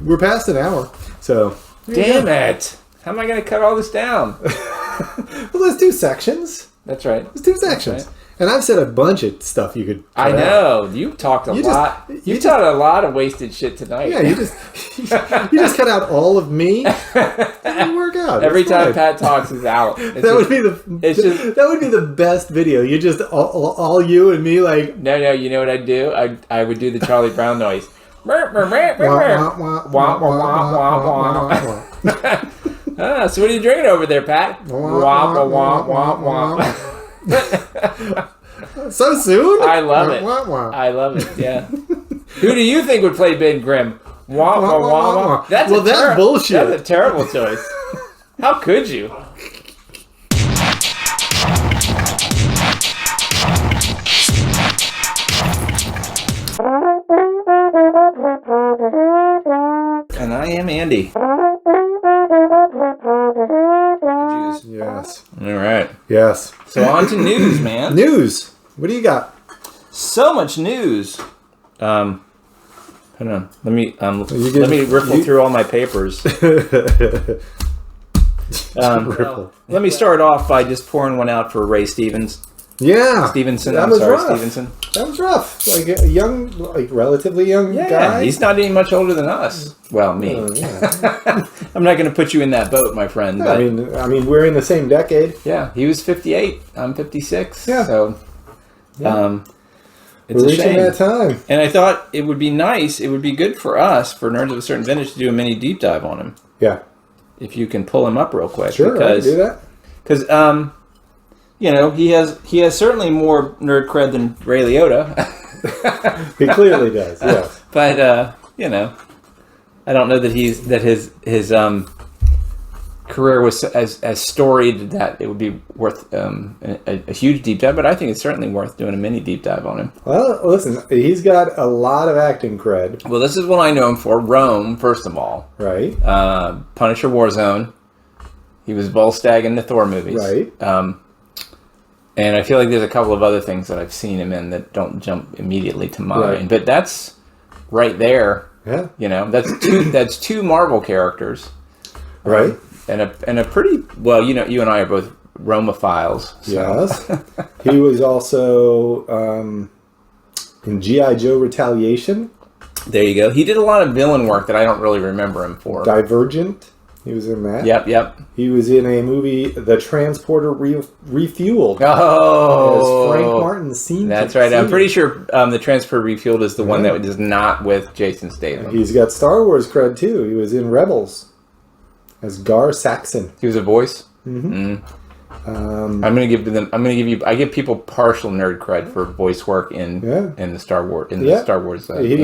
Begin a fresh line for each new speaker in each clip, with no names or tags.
We're past an hour, so...
Damn it! How am I going to cut all this down?
Well, there's 2 sections.
That's right.
There's 2 sections. Right. And I've said a bunch of stuff you could cut
I know.
out.
You talked a lot. You taught a lot of wasted shit tonight.
Yeah, you just cut out all of me. It didn't work out.
Every time Pat talks is out.
That would be the best video. You just all you and me like.
No. You know what I'd do? I would do the Charlie Brown noise. So what are you drinking over there, Pat?
So soon?
I love it. I love it. Yeah. Who do you think would play Ben Grimm? That's
bullshit.
That's a terrible choice. How could you? And I am Andy.
Yes.
All right.
Yes.
So on to news, man.
News. What do you got?
So much news. Hold on. Let me riffle through all my papers. Let me start off by just pouring one out for Ray Stevens.
Yeah.
Stevenson.
Stevenson. That was rough. Like a young, relatively young guy.
He's not even much older than us. Well, me.
Yeah.
I'm not going to put you in that boat, my friend.
Yeah, but, I mean, we're in the same decade.
Yeah, he was 58. I'm 56.
Yeah.
So, it's
we're
a shame.
reaching that time.
And I thought it would be nice. It would be good for us, for Nerds of a Certain Vintage, to do a mini deep dive on him.
Yeah.
If you can pull him up real quick.
Sure, I can do that.
Because, he has certainly more nerd cred than Ray Liotta.
He clearly does, yes.
But, I don't know that his career was as storied that it would be worth a huge deep dive, but I think it's certainly worth doing a mini deep dive on him.
Well, listen, he's got a lot of acting cred.
Well, this is what I know him for. Rome, first of all.
Right.
Punisher Warzone. He was Volstagg in the Thor movies.
Right.
And I feel like there's a couple of other things that I've seen him in that don't jump immediately to mind. Right. But that's right there.
Yeah.
That's two Marvel characters.
Right.
And a pretty, well, you and I are both Romophiles. So.
Yes. He was also in G.I. Joe Retaliation.
There you go. He did a lot of villain work that I don't really remember him for.
Divergent. He was in that.
Yep.
He was in a movie, The Transporter Refueled.
Oh.
As Frank Martin seen.
That's right. I'm pretty sure The Transporter Refueled is the one that is not with Jason Statham.
He's got Star Wars cred, too. He was in Rebels as Gar Saxon.
He was a voice?
Mm-hmm.
I give people partial nerd cred for voice work in the Star Wars the Star Wars stuff.
He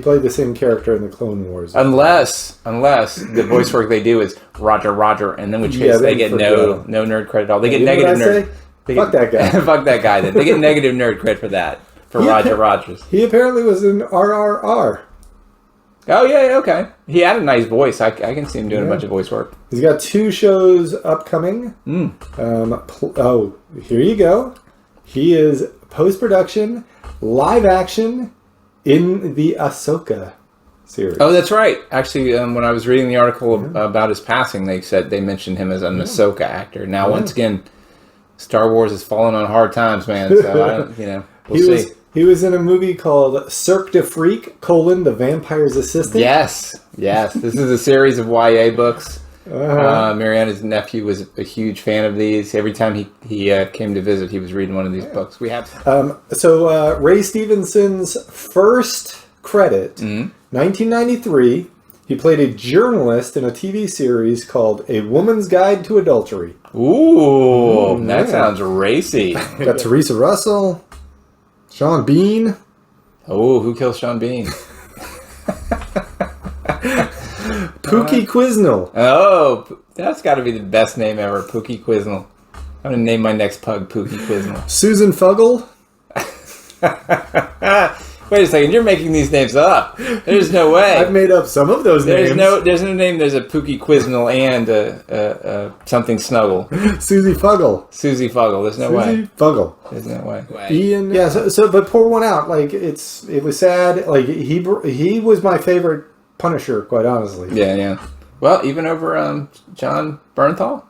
played the same character in the Clone Wars.
Unless the voice work they do is Roger, and then which case they get no nerd cred at all. They get negative nerd.
Fuck that guy.
Fuck that guy. Then they get negative nerd cred for that. For Roger Rogers.
He apparently was in RRR.
Oh, yeah, okay. He had a nice voice. I can see him doing a bunch of voice work.
He's got 2 shows upcoming. Here you go. He is post-production, live action in the Ahsoka series.
Oh, that's right. Actually, when I was reading the article about his passing, they mentioned him as an Ahsoka actor. Now, once again, Star Wars has fallen on hard times, man. So, we'll see.
He was in a movie called Cirque de Freak, The Vampire's Assistant.
Yes. This is a series of YA books. Mariana's nephew was a huge fan of these. Every time he came to visit, he was reading one of these books. We have.
So Ray Stevenson's first credit, 1993, he played a journalist in a TV series called A Woman's Guide to Adultery.
Ooh, that sounds racy.
Got Teresa Russell. Sean Bean.
Oh, who kills Sean Bean?
Pookie Quiznell.
Oh, that's got to be the best name ever, Pookie Quiznell. I'm going to name my next pug Pookie Quiznell.
Susan Fuggle.
Wait a second, you're making these names up. There's no way.
I've made up some of those names.
There's no name. There's a Pookie Quiznell and something Snuggle.
Susie Fuggle.
Susie Fuggle. There's no way.
Susie Fuggle.
There's no way.
Ian. Yeah. So but pour one out. Like it was sad. Like he was my favorite Punisher, quite honestly.
Yeah. Well, even over John Bernthal.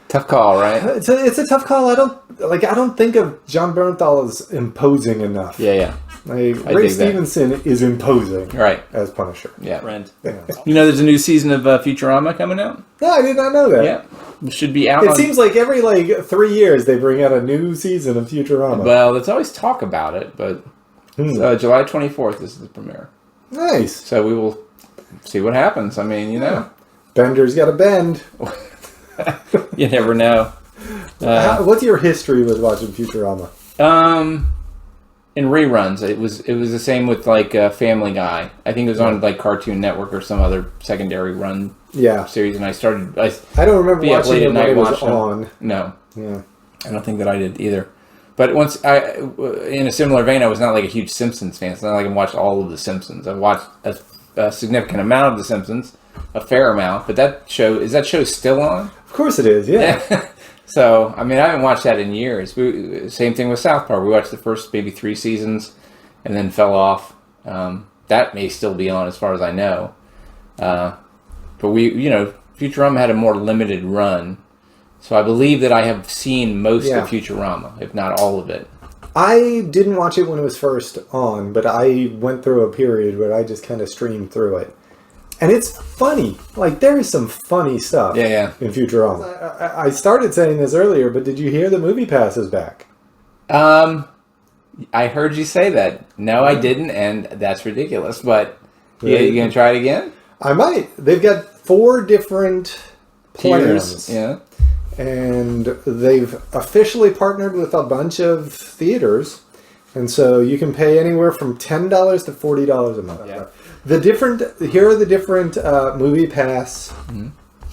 Tough call, right?
It's a tough call. I don't think of John Bernthal as imposing enough.
Yeah.
Like, Ray Stevenson is imposing,
right,
as Punisher.
Yeah, friend. Yeah. You know, there's a new season of Futurama coming out.
No, I did not know that.
Yeah, it should be out.
It seems like every 3 years they bring out a new season of Futurama.
Well, there's always talk about it, but July 24th is the premiere.
Nice.
So we will see what happens. I mean, you know,
Bender's got to bend.
You never know.
What's your history with watching Futurama?
In reruns, it was the same with Family Guy. I think it was on Cartoon Network or some other secondary run series, and I
don't remember watching it when it was on.
No, I don't think that I did either. But once in a similar vein, I was not like a huge Simpsons fan. It's not like I watched all of the Simpsons. I've watched a significant amount of the Simpsons, a fair amount. But is that show still on?
Of course it is. Yeah.
So, I mean, I haven't watched that in years. Same thing with South Park. We watched the first maybe 3 seasons and then fell off. That may still be on as far as I know. But Futurama had a more limited run. So I believe that I have seen most of Futurama, if not all of it.
I didn't watch it when it was first on, but I went through a period where I just kind of streamed through it. And it's funny. There is some funny stuff in Futurama. I started saying this earlier, but did you hear the Movie Pass is back?
I heard you say that. No, I didn't, and that's ridiculous. But you going to try it again?
I might. They've got 4 different plans.
Yeah.
And they've officially partnered with a bunch of theaters. And so you can pay anywhere from $10 to $40 a month. Yeah. Here are the different Movie Pass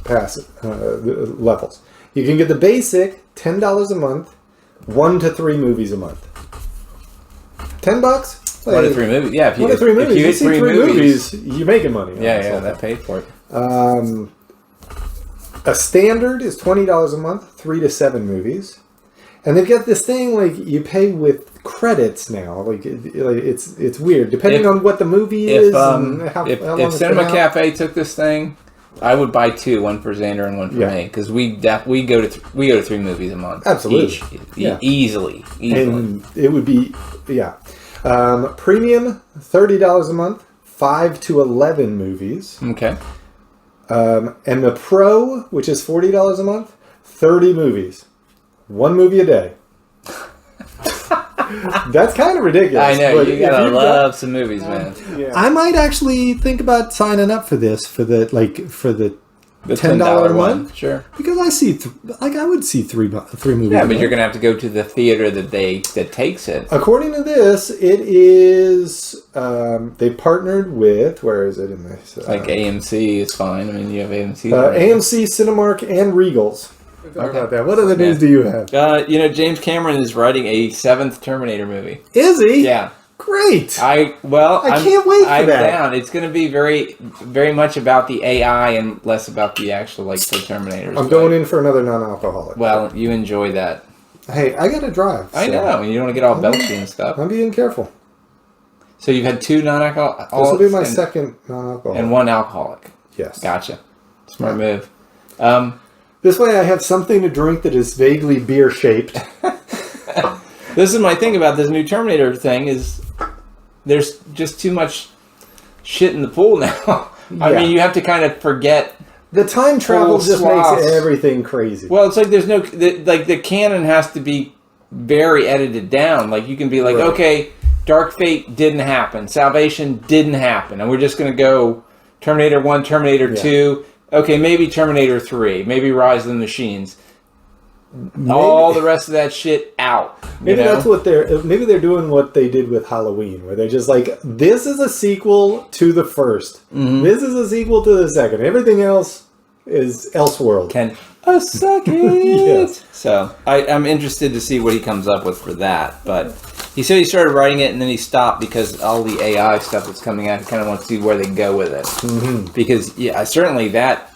levels. You can get the basic $10 a month, 1 to 3 movies a month. $10.
1 to 3 movies. Yeah, if you
1 to 3 movies.
If you
get 3 movies, you're making money.
Yeah, that paid for it.
A standard is $20 a month, 3 to 7 movies. And they've got this thing you pay with credits now. It's weird depending on what the movie is. And how long
if Cinema Cafe took this thing, I would buy 2, one for Xander and one for me, because we go to 3 movies a month.
Absolutely,
easily.
And it would be premium $30 a month, 5 to 11 movies.
Okay.
And the Pro, which is $40 a month, 30 movies. 1 movie a day. That's kind of ridiculous.
I know, you gotta love some movies, man.
Yeah. I might actually think about signing up for this for the $10 a month.
Sure.
Because I see I would see 3 movies.
Yeah, but you're gonna have to go to the theater that takes it.
According to this, it is they partnered with, where is it in this?
AMC is fine. I mean, you have AMC.
AMC, Cinemark, and Regals. Talk about that. What other news do you have?
James Cameron is writing a 7th Terminator movie.
Is he?
Yeah.
Great.
I
can't wait for that.
I'm down. It's going to be very, very much about the AI and less about the actual the Terminators.
I'm going in for another non-alcoholic.
Well, you enjoy that.
Hey, I got to drive.
I know. You don't want to get all belchy and stuff.
I'm being careful.
So you've had 2 non-alcoholic.
This will be my second non-alcoholic.
And 1 alcoholic.
Yes.
Gotcha. Smart move.
This way I have something to drink that is vaguely beer-shaped.
This is my thing about this new Terminator thing is there's just too much shit in the pool now. I mean, you have to kind of forget.
The time travel just makes everything crazy.
Well, it's there's no... The canon has to be very edited down. You can be okay, Dark Fate didn't happen. Salvation didn't happen. And we're just going to go Terminator 1, Terminator 2... Okay, maybe Terminator 3, maybe Rise of the Machines. All the rest of that shit out.
Maybe that's what maybe they're doing what they did with Halloween, where they're just this is a sequel to the first. Mm-hmm. This is a sequel to the second. Everything else is Elseworld.
Can I suck it? Yes. So I'm interested to see what he comes up with for that. But he said he started writing it and then he stopped because all the AI stuff that's coming out. He kind of wants to see where they can go with it. Mm-hmm. Because certainly that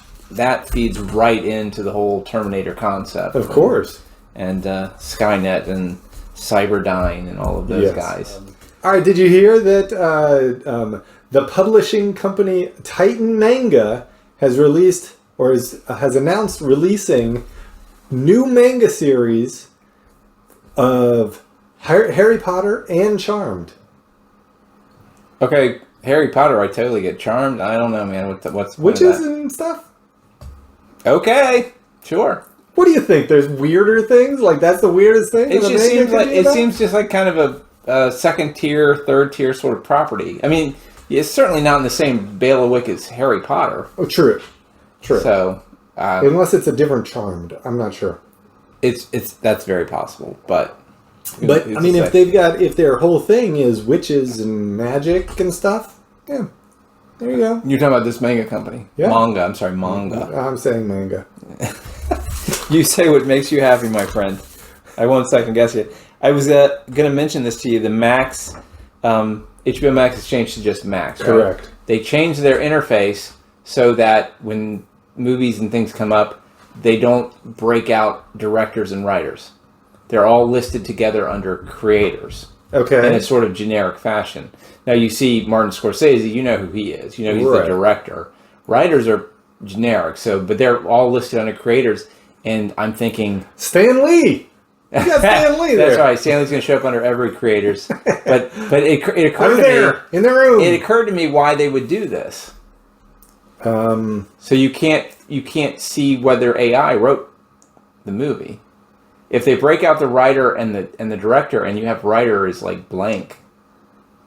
feeds right into the whole Terminator concept.
Of course.
And Skynet and Cyberdyne and all of those guys.
All right. Did you hear that the publishing company Titan Manga has released or has announced releasing new manga series of Harry Potter and Charmed.
Okay, Harry Potter, I totally get. Charmed, I don't know, man. What's
witches and stuff?
Okay, sure.
What do you think? There's weirder things? Like, that's the weirdest thing?
It seems just like kind of a second tier, third tier sort of property. I mean, it's certainly not in the same bailiwick as Harry Potter.
Oh, true.
So,
unless it's a different Charmed, I'm not sure.
That's very possible, but
I mean, if their whole thing is witches and magic and stuff, yeah, there you go.
You're talking about this manga company,
yeah.
Manga. I'm sorry, manga.
I'm saying manga.
You say what makes you happy, my friend. I won't second guess you. I was going to mention this to you. The Max, HBO Max has changed to just Max. Right?
Correct.
They changed their interface so that when movies and things come up, they don't break out directors and writers. They're all listed together under creators.
Okay.
In a sort of generic fashion. Now you see Martin Scorsese, you know who he is. You know he's the director. Writers are generic, but they're all listed under creators. And I'm thinking...
Stan Lee! You got Stan Lee there.
That's right. Stan Lee's going to show up under every creators. But it occurred to me...
in the room.
It occurred to me why they would do this. So you can't see whether AI wrote the movie. If they break out the writer and the director, and you have writer is like blank,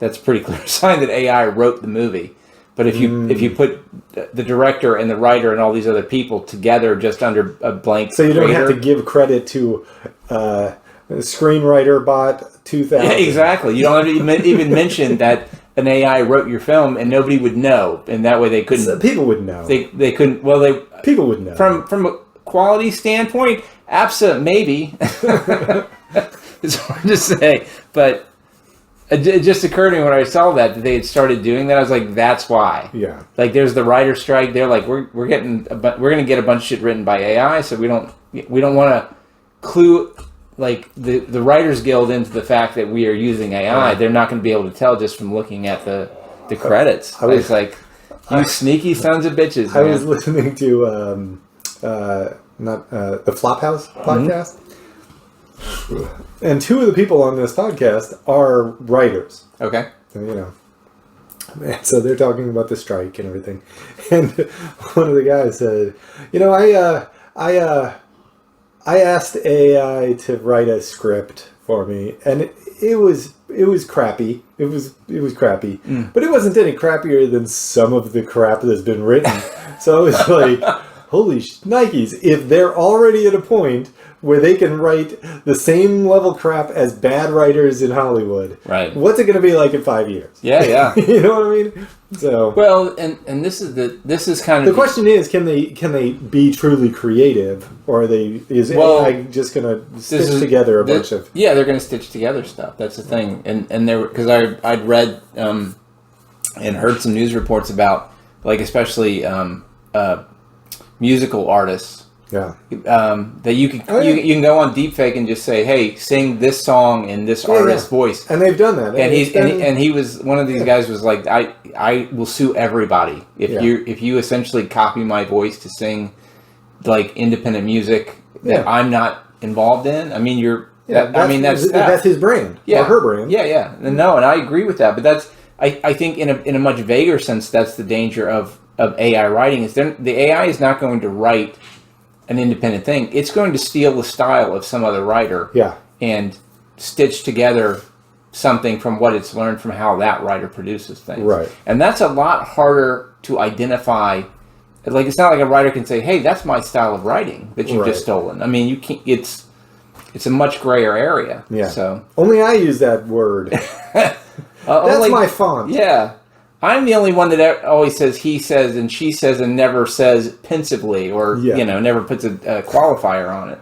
that's a pretty clear sign that AI wrote the movie. But if you put the director and the writer and all these other people together just under a blank,
so you don't have to give credit to Screenwriter Bot 2000.
Yeah, exactly. You don't have to even mention that an AI wrote your film, and nobody would know, and that way they couldn't.
So people would know.
They couldn't. Well,
people would know
from a quality standpoint. Maybe. It's hard to say, but it just occurred to me when I saw that they had started doing that. I was like, that's why.
Yeah.
Like, there's the writer's strike. They're like, we're going to get a bunch of shit written by AI, so we don't want to clue like the Writers Guild into the fact that we are using AI. They're not going to be able to tell just from looking at the credits. I was like, you sneaky sons of bitches.
I was listening to the Flophouse podcast. And two of the people on this podcast are writers.
Okay.
And, so they're talking about the strike and everything. And one of the guys said, I asked AI to write a script for me, and it was crappy. It was crappy. But it wasn't any crappier than some of the crap that's been written. So I was like, holy Nikes, if they're already at a point where they can write the same level crap as bad writers in Hollywood,
right?
What's it going to be like in 5 years?
Yeah.
You know what I mean? So
well, and this is kind of
the question is, can they be truly creative, or is AI just going to stitch together a bunch of?
Yeah, they're going to stitch together stuff. That's the thing, and there, because I'd read and heard some news reports about, like, especially musical artists.
Yeah.
That you can go on deepfake and just say, hey, sing this song in this artist's voice,
and they've done that.
And he was one of these guys was like, I will sue everybody if you essentially copy my voice to sing like independent music that I'm not involved in. I mean, that's
his brand or her brand.
Yeah. And I agree with that, but I think in a much vaguer sense, that's the danger of AI writing is the AI is not going to write an independent thing. It's going to steal the style of some other writer and stitch together something from what it's learned from how that writer produces things. Right. And that's a lot harder to identify. Like, it's not like a writer can say, hey, that's my style of writing that you've just stolen. I mean, you can't, it's a much grayer area. Yeah. So
only I use that word. That's my font.
Yeah. I'm the only one that always says he says and she says and never says pensively or, never puts a qualifier on it.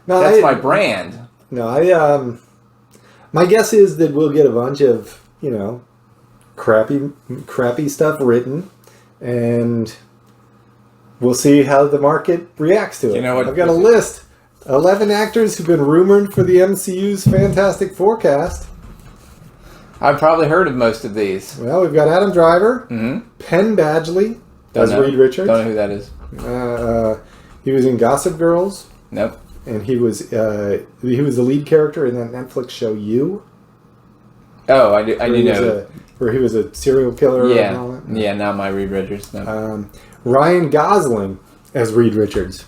No, that's my brand.
No, my guess is that we'll get a bunch of, crappy stuff written, and we'll see how the market reacts to it. You know what? I've got a list. 11 actors who've been rumored for the MCU's Fantastic Four cast.
I've probably heard of most of these.
Well, we've got Adam Driver, Penn Badgley as Reed Richards.
Don't know who that is.
He was in Gossip Girls.
Nope.
And he was the lead character in that Netflix show You.
Oh, I do know.
Where he was a serial killer.
Yeah,
and all that.
Yeah, not my Reed Richards. No.
Ryan Gosling as Reed Richards.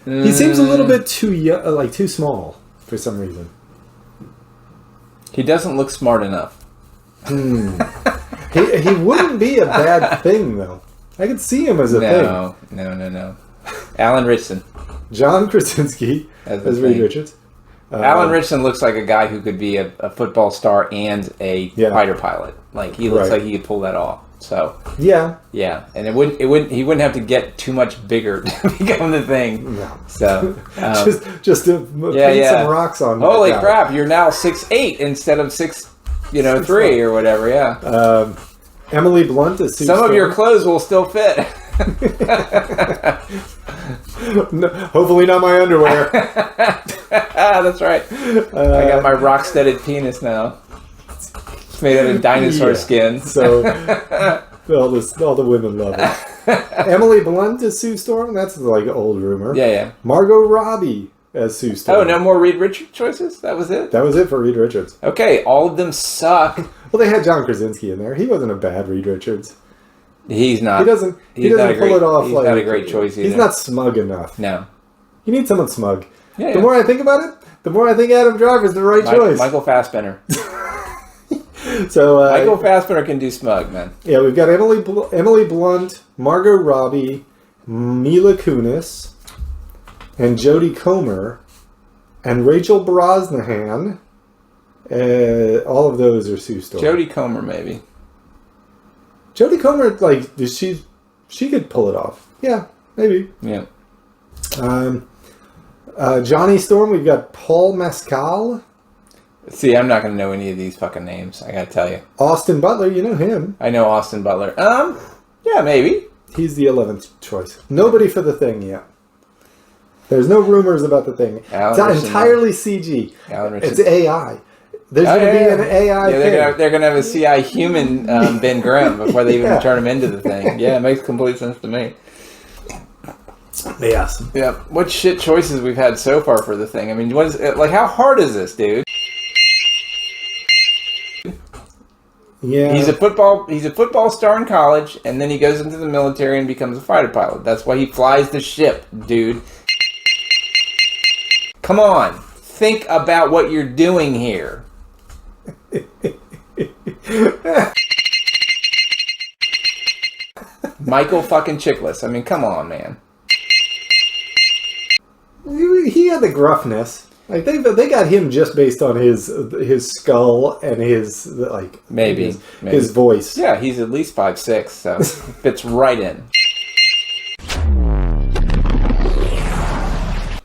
He seems a little bit too young, too small for some reason.
He doesn't look smart enough.
He wouldn't be a bad thing though. I could see him as a thing.
No. Alan Ritchson.
John Krasinski as Reed Richards.
Alan Ritchson looks like a guy who could be a football star and a fighter pilot. Like he looks like he could pull that off. So yeah, and he wouldn't have to get too much bigger to become the thing. No. So
just to paint some rocks on.
Holy crap! You're now 6'8" instead of 3 or whatever. Yeah.
Emily Blunt is Sue
Some
Storm.
of your clothes will still fit.
No, hopefully not my underwear.
That's right. I got my rock-studded penis now. It's made out of dinosaur skin.
So all the women love it. Emily Blunt as Sue Storm. That's like an old rumor.
Yeah.
Margot Robbie as Sue Storm.
Oh, no more Reed Richards choices? That was it?
That was it for Reed Richards.
Okay, all of them suck.
Well, they had John Krasinski in there. He wasn't a bad Reed Richards.
He's not.
He doesn't pull it off.
He's not a great choice either.
He's not smug enough.
No.
You need someone smug.
Yeah,
the more I think about it, the more I think Adam Driver's the right choice.
Michael Fassbender.
So
Michael Fassbender can do smug, man.
Yeah, we've got Emily Blunt, Margot Robbie, Mila Kunis, and Jodie Comer, and Rachel Brosnahan. All of those are Sue Storm.
Jodie Comer, maybe.
Jodie Comer, she could pull it off. Yeah, maybe.
Yeah.
Johnny Storm, we've got Paul Mescal.
See, I'm not going to know any of these fucking names, I got to tell you.
Austin Butler, you know him.
I know Austin Butler. Yeah, maybe.
He's the 11th choice. Nobody for the thing yet. There's no rumors about the thing. It's not entirely CG. It's AI. There's going to be an AI thing.
They're going to have a CI human Ben Grimm before they even turn him into the thing. Yeah, it makes complete sense to me.
Yes.
Yeah. What shit choices we've had so far for the thing? I mean, how hard is this, dude?
Yeah.
He's a football star in college, and then he goes into the military and becomes a fighter pilot. That's why he flies the ship, dude. Come on. Think about what you're doing here. Michael fucking Chiklis. I mean, come on, man.
He had the gruffness. Like they got him just based on his skull and his
maybe
his voice.
Yeah, he's at least 5'6", so fits right in.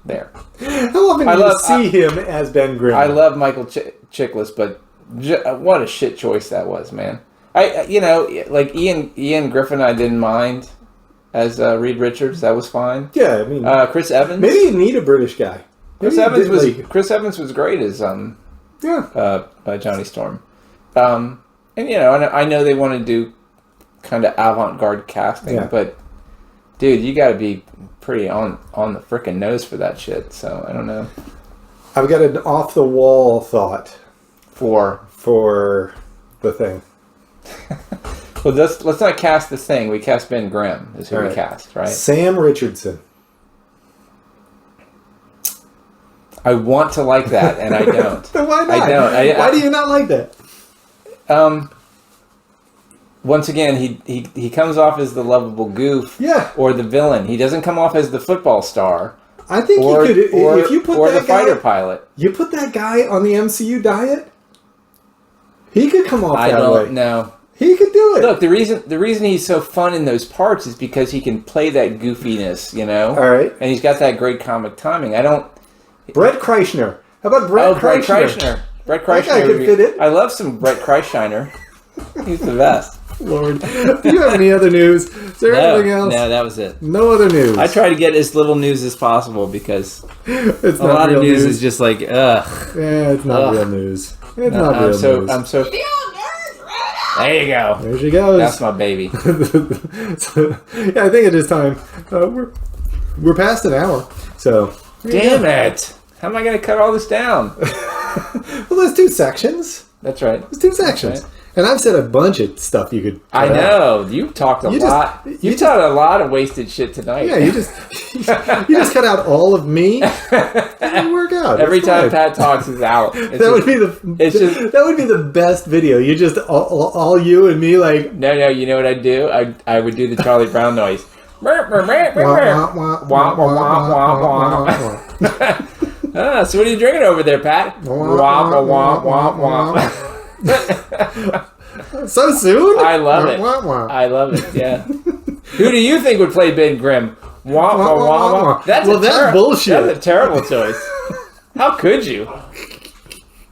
There.
How often do you see him as Ben Grimm?
I love Michael Chiklis, but what a shit choice that was, man. Ian Griffin, I didn't mind as Reed Richards. That was fine.
Yeah, I mean,
Chris Evans.
Maybe you need a British guy.
Chris Evans was great as Johnny Storm. And I know they want to do kind of avant-garde casting, but dude, you got to be pretty on the frickin' nose for that shit. So I don't know.
I've got an off-the-wall thought for the thing.
Well, let's not cast the thing. We cast Ben Grimm is who we cast, right?
Sam Richardson.
I want to like that, and I don't.
Why not?
I don't.
Why do you not like that?
Once again, he comes off as the lovable goof, or the villain. He doesn't come off as the football star.
I think he could. If you put
or the fighter pilot.
You put that guy on the MCU diet. He could come off that way.
I don't know.
He could do it.
Look, the reason he's so fun in those parts is because he can play that goofiness,
All right.
And he's got that great comic timing.
Brett Kreischer. How about Brett Kreischer?
Brett Kreischer.
That guy could fit in.
I love some Brett Kreischer. He's the best.
Lord. Do you have any other news? Is there anything else?
No, that was it.
No other news.
I try to get as little news as possible because
it's
a lot of news is just like, ugh.
Yeah, it's not real news. It's not real news.
I'm so There you go.
There she goes.
That's my baby.
So, yeah, I think it is time. We're past an hour. So.
Damn it. How am I going to cut all this down?
Well, there's 2 sections.
That's right.
There's 2 sections. Right. And I've said a bunch of stuff you could.
I know. You've talked a lot. You've talked a lot of wasted shit tonight.
Yeah, you just cut out all of me. It'll work out.
Every time Pat talks is out.
That would be the best video. You just all you and me like.
No. You know what I'd do? I would do the Charlie Brown noise. So what are you drinking over there, Pat?
So soon?
I love it. I love it. Yeah. Who do you think would play Ben Grimm? That's
bullshit.
That's a terrible choice. How could you?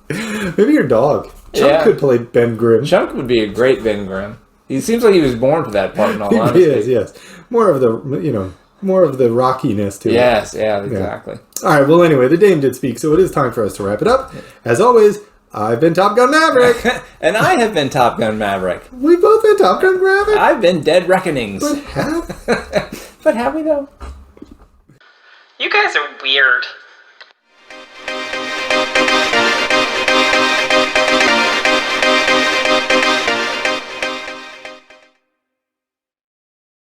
Maybe your dog. Chunk could play Ben Grimm.
Chunk would be a great Ben Grimm. He seems like he was born for that part. In all honesty,
he is. Yes. More of the rockiness to it.
Yes. Yeah. Exactly.
Yeah. All right. Well, anyway, the dame did speak, so it is time for us to wrap it up. As always, I've been Top Gun Maverick.
And I have been Top Gun Maverick.
We've both been Top Gun Maverick.
I've been Dead Reckonings.
But have
we though?
You guys are weird.